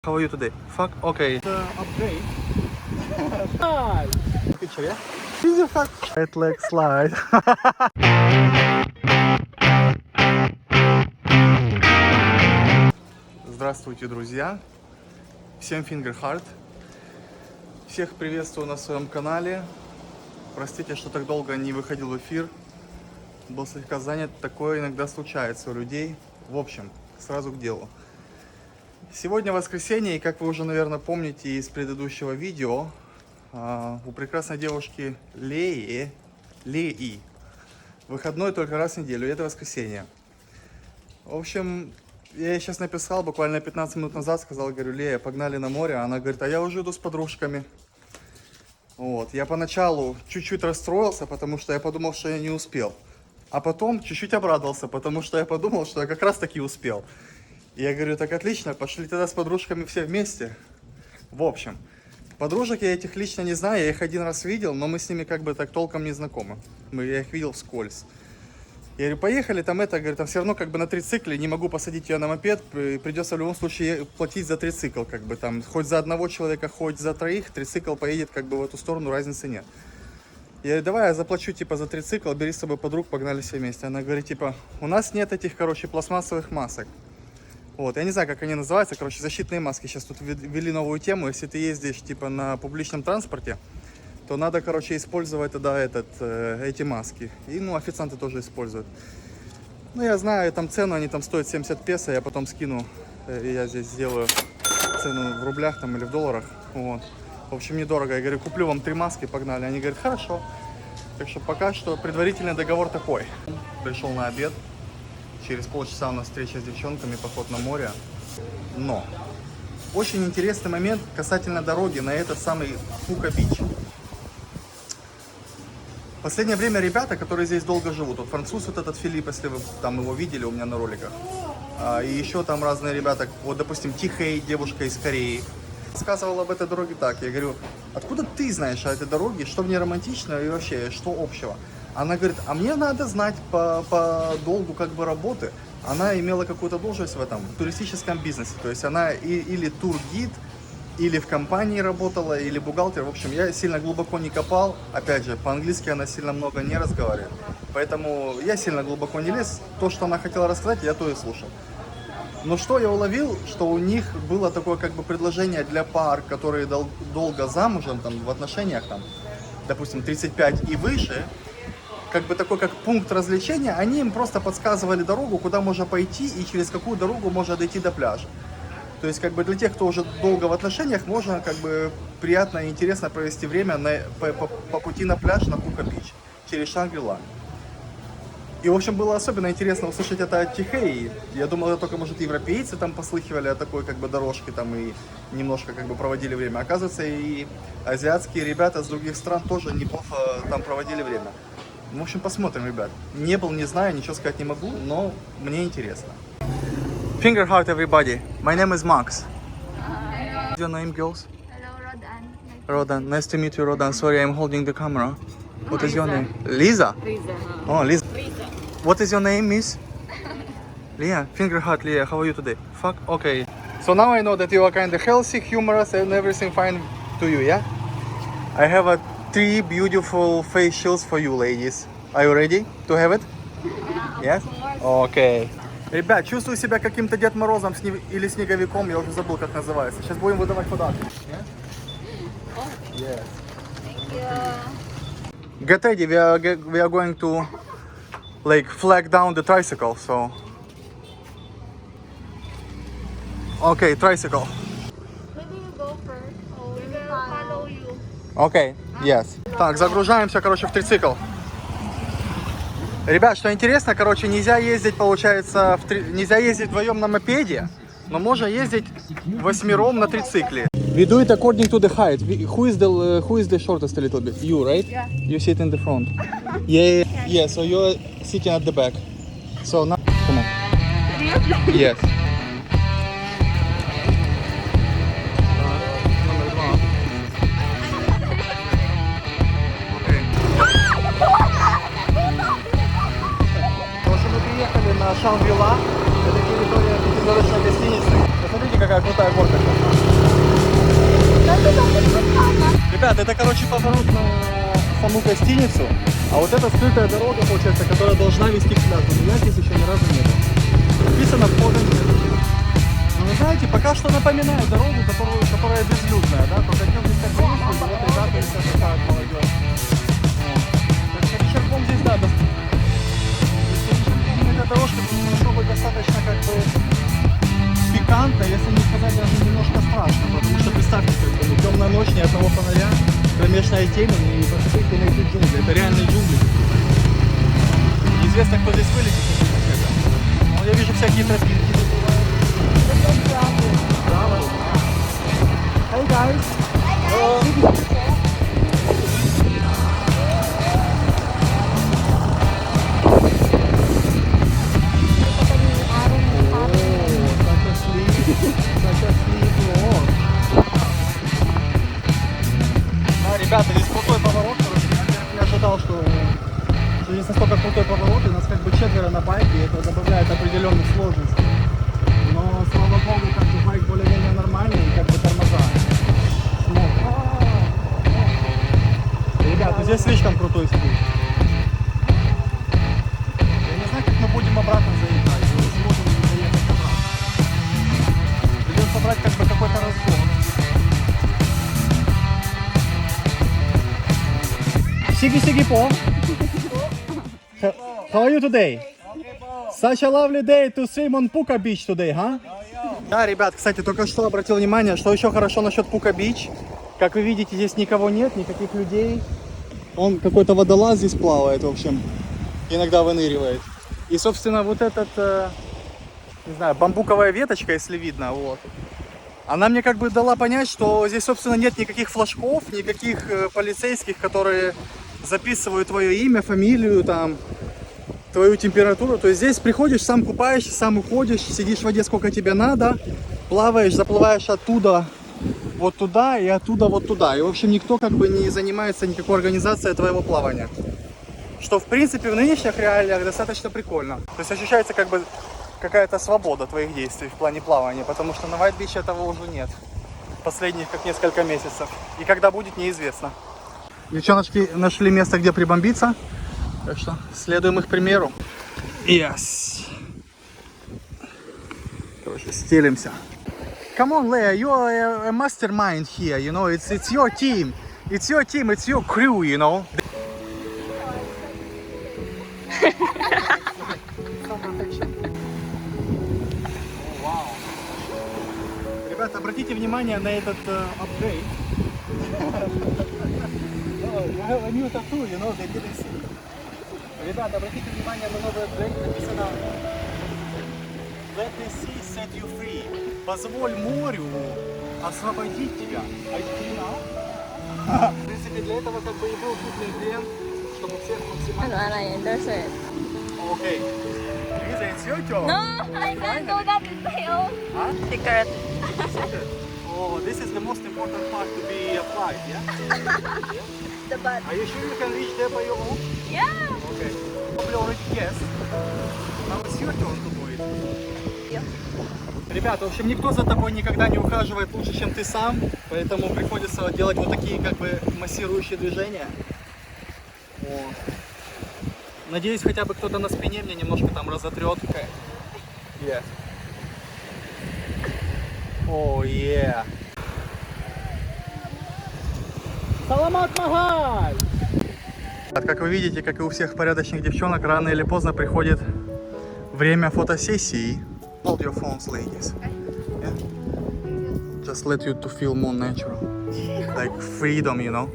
How are you today? Fuck, okay. Upgrade. Hi. Picture, yeah? Easy fuck. Right leg slide. Здравствуйте, друзья. Всем Finger Heart. Всех приветствую на своем канале. Простите, что так долго не выходил в эфир. Был слегка занят. Такое иногда случается у людей. В общем, сразу к делу. Сегодня воскресенье, и как вы уже, наверное, помните из предыдущего видео, у прекрасной девушки Леи выходной только раз в неделю, и это воскресенье. В общем, я ей сейчас написал, буквально 15 минут назад, сказал, говорю, Лея, погнали на море. Она говорит, а я уже иду с подружками. Вот. Я поначалу чуть-чуть расстроился, потому что я подумал, что я не успел. А потом чуть-чуть обрадовался, потому что я подумал, что я как раз таки успел. Я говорю, так отлично, пошли тогда с подружками все вместе. В общем, подружек я этих лично не знаю, я их один раз видел, но мы с ними как бы так толком не знакомы. Я их видел вскользь. Я говорю, поехали, там говорю, там все равно как бы на трицикле, не могу посадить ее на мопед, придется в любом случае платить за трицикл, как бы там, хоть за одного человека, хоть за троих, трицикл поедет как бы в эту сторону, разницы нет. Я говорю, давай я заплачу типа за трицикл, бери с собой подруг, погнали все вместе. Она говорит, типа, у нас нет этих, короче, пластмассовых масок. Вот, я не знаю, как они называются, короче, защитные маски. Сейчас тут ввели новую тему. Если ты ездишь, типа, на публичном транспорте, то надо, короче, использовать тогда эти маски. И, официанты тоже используют. Я знаю, там цену, они там стоят 70 песо, я потом скину, я здесь сделаю цену в рублях там или в долларах. Вот. В общем, недорого. Я говорю, куплю вам 3 маски, погнали. Они говорят, хорошо. Так что пока что предварительный договор такой. Пришел на обед. Через полчаса у нас встреча с девчонками, поход на море. Но очень интересный момент касательно дороги на этот самый Фука-Бич. В последнее время ребята, которые здесь долго живут, вот француз вот этот Филипп, если вы там его видели у меня на роликах, и еще там разные ребята, вот допустим Тихей, девушка из Кореи, рассказывал об этой дороге так. Я говорю, откуда ты знаешь о этой дороге, что в ней романтично и вообще, что общего? Она говорит, а мне надо знать по долгу как бы работы. Она имела какую-то должность в этом туристическом бизнесе. То есть она или тургид, или в компании работала, или бухгалтер. В общем, я сильно глубоко не копал. Опять же, по-английски она сильно много не разговаривает. Поэтому я сильно глубоко не лез. То, что она хотела рассказать, я то и слушал. Но что я уловил, что у них было такое как бы предложение для пар, которые долго замужем, там, в отношениях, там, допустим, 35 и выше, как бы такой как пункт развлечения, они им просто подсказывали дорогу, куда можно пойти и через какую дорогу можно дойти до пляжа. То есть как бы для тех, кто уже долго в отношениях, можно как бы приятно и интересно провести время по пути на пляж на Фука-Бич через Шангри-Ла. И в общем было особенно интересно услышать это от Тихеи. Я думал, это только может европейцы там послыхивали о такой как бы дорожке там и немножко как бы проводили время. Оказывается, и азиатские ребята с других стран тоже неплохо там проводили время. В общем, посмотрим, ребят. Не был, не знаю, ничего сказать не могу, но мне интересно. Finger Heart, everybody. My name is Max. Hi. What's your name, girls? Hello, Rodan. Rodan. Nice to meet you, Rodan. Sorry, I'm holding the camera. What is your name? Lisa? Lisa. Oh, Lisa. Lisa. What is your name, miss? Leah. Finger Heart, Leah. How are you today? Fuck. Okay. So now I know that you are kind of healthy, humorous, and everything fine to you, yeah? I have 3 beautiful face shields for you, ladies. Are you ready to have it? Yes? Okay. Ребят, чувствую себя каким-то Дед Морозом или Снеговиком, я уже забыл, как называется. Сейчас будем выдавать подарки. Yes. Thank you. Get ready, we are going to like flag down the tricycle, so... Okay, tricycle. Where do you go first? Oh, we will follow you. Окей, yes. Так, загружаемся, короче, в трицикл. Ребят, что интересно, короче, нельзя ездить, получается, нельзя ездить вдвоем на мопеде, но можно ездить 8 на трицикле. We do it according to the height. Who is the shortest a little bit? You, right? Yeah. You sit in the front. Yeah. So you're sitting at the back. So now, come on. Yes. На Шангри-Ла, это территория пятизвездочной гостиницы. Посмотрите, какая крутая горка. Ребят, это, короче, поворот на саму гостиницу, а вот эта скрытая дорога, получается, которая должна вести к пляжу. Но я здесь еще ни разу не был. Написано входа нет. Но вы знаете, пока что напоминает дорогу, которая безлюдная, да? Только днем здесь так есть, вот ребята и вся такая молодежь. Так что вечерком здесь, да, эта дорожка должна быть достаточно как бы пикантно, если не сказать даже немножко страшно, потому что представьте, как бы, темная ночь, ни одного фонаря, кромешная темень и посмотрите на эти джунгли, это реальные джунгли. Неизвестно, кто здесь вылетит, но я вижу всякие тропинки. Hey guys! Да, ребята, здесь крутой поворот, короче, я не ожидал, что здесь настолько крутой поворот, и нас как бы четверо на байке, и это добавляет определенную сложность. Но, слава богу, как бы байк более-менее нормальный, и как бы тормоза. Ребята, здесь слишком крутой стиль. Я не знаю, как мы будем обратно заезжать, мы не сможем заехать обратно. Придется брать как бы какой-то разгон. Сиги По. How are you today? Such a lovely day to swim on Puka Beach today, huh? Да, ребят, кстати, только что обратил внимание, что еще хорошо насчет Puka Beach. Как вы видите, здесь никого нет, никаких людей. Он какой-то водолаз здесь плавает, в общем, иногда выныривает. И, собственно, вот этот, не знаю, бамбуковая веточка, если видно, вот. Она мне как бы дала понять, что здесь, собственно, нет никаких флажков, никаких полицейских, которые записывают твое имя, фамилию, там, твою температуру. То есть здесь приходишь, сам купаешься, сам уходишь, сидишь в воде сколько тебе надо, плаваешь, заплываешь оттуда вот туда и оттуда вот туда. И, в общем, никто как бы не занимается никакой организацией твоего плавания. Что, в принципе, в нынешних реалиях достаточно прикольно. То есть ощущается как бы какая-то свобода твоих действий в плане плавания, потому что на White Beach этого уже нет. Последних как несколько месяцев. И когда будет, неизвестно. Девчоночки нашли место, где прибомбиться. Так что следуем их примеру. Yes. Короче, стелимся. Come on, Leia, you are a mastermind here, you know, it's your team. It's your team, it's your crew, you know. Ребята, обратите внимание на этот апгрейд. A new tattoo, you know, they didn't see. Ребята, обратите внимание на новый апгрейд, написано Let the sea set you free. Позволь морю освободить тебя. В принципе, для этого как бы и был куплен клиент, чтобы всех максимально... Окей. Лиза, it's your turn. No, I don't know that is my own secret. Oh, this is the most important part to be applied, yeah? The butt. Are you sure you can reach there by your own? Yeah. Okay. Probably already guessed. Now it's your turn to do it. Yeah. Ребята, в общем, никто за тобой никогда не ухаживает лучше, чем ты сам, поэтому приходится делать вот такие как бы массирующие движения. Вот. Надеюсь, хотя бы кто-то на спине мне немножко там разотрет. Yeah. Oh, yeah. Саламат Махаль! Как вы видите, как и у всех порядочных девчонок, рано или поздно приходит время фотосессии. Hold your phones, ladies. Yeah? Just let you to feel more natural. Like freedom, you know?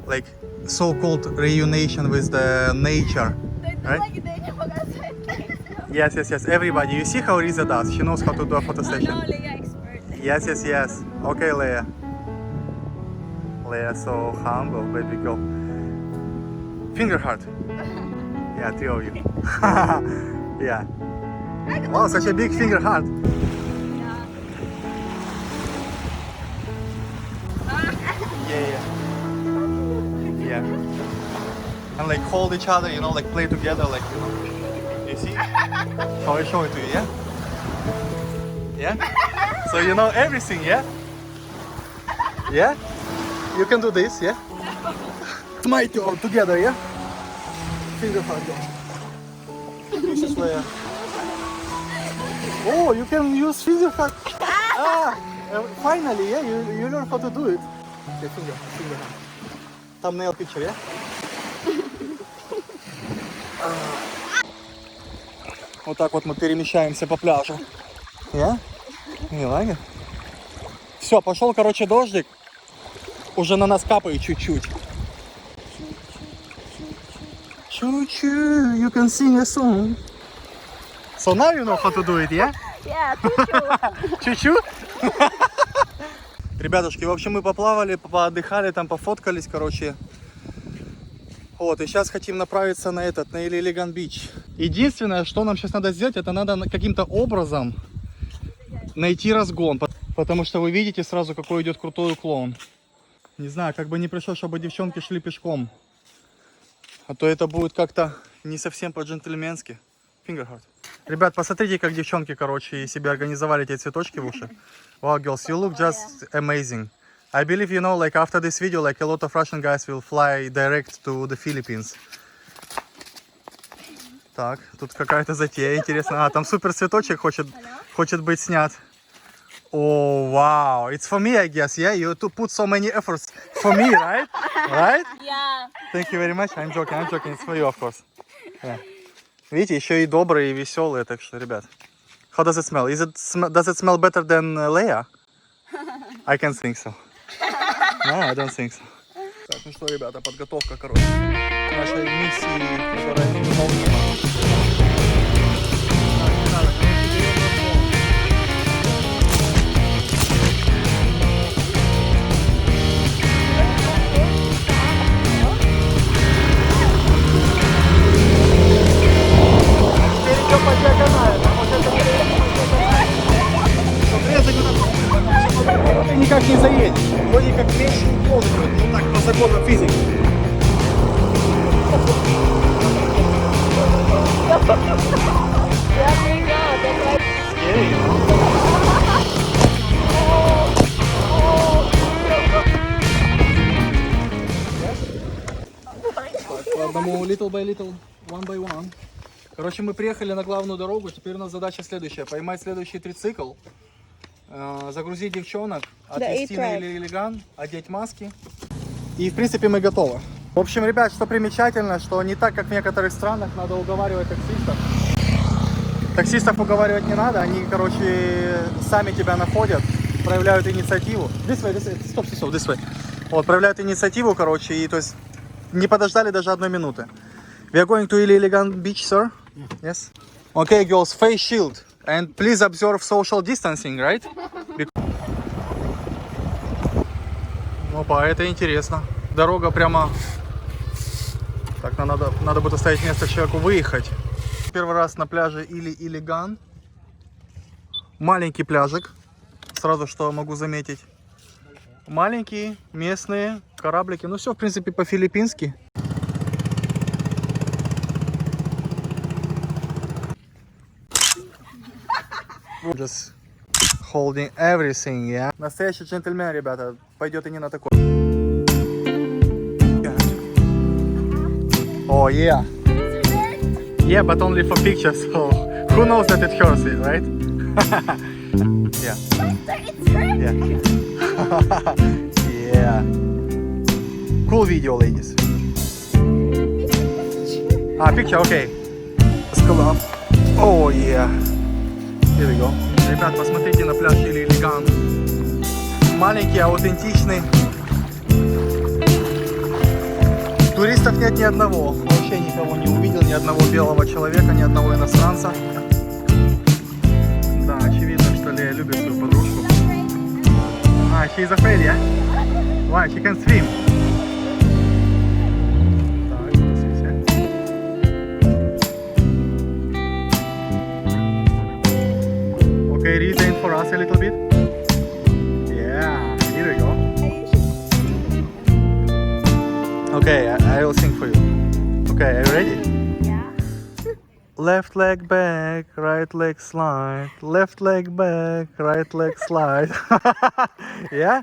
Like so-called reunion with the nature. Right? Yes, yes, yes. Everybody. You see how Riza does? She knows how to do a photo session. Yes, yes, yes. Okay, Leia. Leia, so humble, baby girl. Finger heart. Yeah, three of you. Yeah. Wow, such a big finger heart. Yeah, yeah. Yeah. And like hold each other, you know, like play together, like, you know. You see? So I show it to you, yeah? Yeah? So you know everything, yeah? Yeah? You can do this, yeah? My turn together, yeah? Finger hug. This is where. Oh, you can use finger hug. Finally, yeah, you learn how to do it. Okay, finger hug. Thumbnail picture, yeah? Вот так вот мы перемещаемся по пляжу. Yeah? Не лаги? Все, пошел, короче, дождик. Уже на нас капает чуть-чуть. Чуть-чуть, you can sing a song. So now you know how to do it, yeah? Yeah, Чуть-чуть? Ребятушки, в общем, мы поплавали, поотдыхали, там пофоткались, короче. Вот, и сейчас хотим направиться на Иллилиган бич. Единственное, что нам сейчас надо сделать, это надо каким-то образом найти разгон. Потому что вы видите сразу, какой идет крутой уклон. Не знаю, как бы не пришло, чтобы девчонки шли пешком. А то это будет как-то не совсем по-джентльменски. Fingerheart. Ребят, посмотрите, как девчонки, короче, себе организовали эти цветочки в уши. Wow, girls, you look just amazing. I believe, you know, like after this video, like a lot of Russian guys will fly direct to the Philippines. Так, тут какая-то затея интересная. А, там супер цветочек хочет быть снят. Oh, wow. It's for me, I guess, yeah? You to put so many efforts for me, right? Right? Yeah. Thank you very much. I'm joking. It's for you, of course. Yeah. Видите, еще и добрые, и веселые, так что, ребят. How does it smell? Does it smell better than Leia? I can't think so. No, I don't think so. Так, ну что, ребята, подготовка, короче, к нашей миссии, которая невыполнима. Ты никак не заедешь. Вроде как меньше уклона будет, ну так, по законам физики. По одному, little by little, one by one. Короче, мы приехали на главную дорогу, теперь у нас задача следующая. Поймать следующий трицикл, загрузить девчонок, отвезти на Иллилиган, одеть маски. И в принципе мы готовы. В общем, ребят, что примечательно, что не так, как в некоторых странах, надо уговаривать таксистов. Таксистов уговаривать не надо, они, короче, сами тебя находят, проявляют инициативу. This way. Стоп, this way. Вот, проявляют инициативу, короче, и то есть не подождали даже одной минуты. We are going to Иллилиган beach, sir? Yes. Okay, girls, face shield. And please observe social distancing, right? Опа, это интересно. Дорога прямо... Так, надо будет оставить место человеку выехать. Первый раз на пляже Иллилиган. Маленький пляжик. Сразу что могу заметить. Маленькие, местные кораблики. Ну все, в принципе, по-филиппински. Just holding everything, yeah. Настоящий джентльмен, ребята, пойдет и не на такой. Oh yeah. Yeah, but only for pictures. So who knows that it hurts it, right? Yeah. It's hurt. Yeah. Yeah. Cool video, ladies. Picture, okay. Let's go up. Oh yeah. Here we go. Ребят, посмотрите на пляж Иллилиган. Маленький, аутентичный. Туристов нет ни одного. Вообще никого не увидел, ни одного белого человека, ни одного иностранца. Да, очевидно, что Лея любит свою подружку. She's afraid, yeah? Why? She can swim. Так, okay, read the info for us a little bit. Yeah, here we go. Okay, I will sing for you. Okay, are you ready? Yeah. Left leg back, right leg slide. Left leg back, right leg slide. Yeah?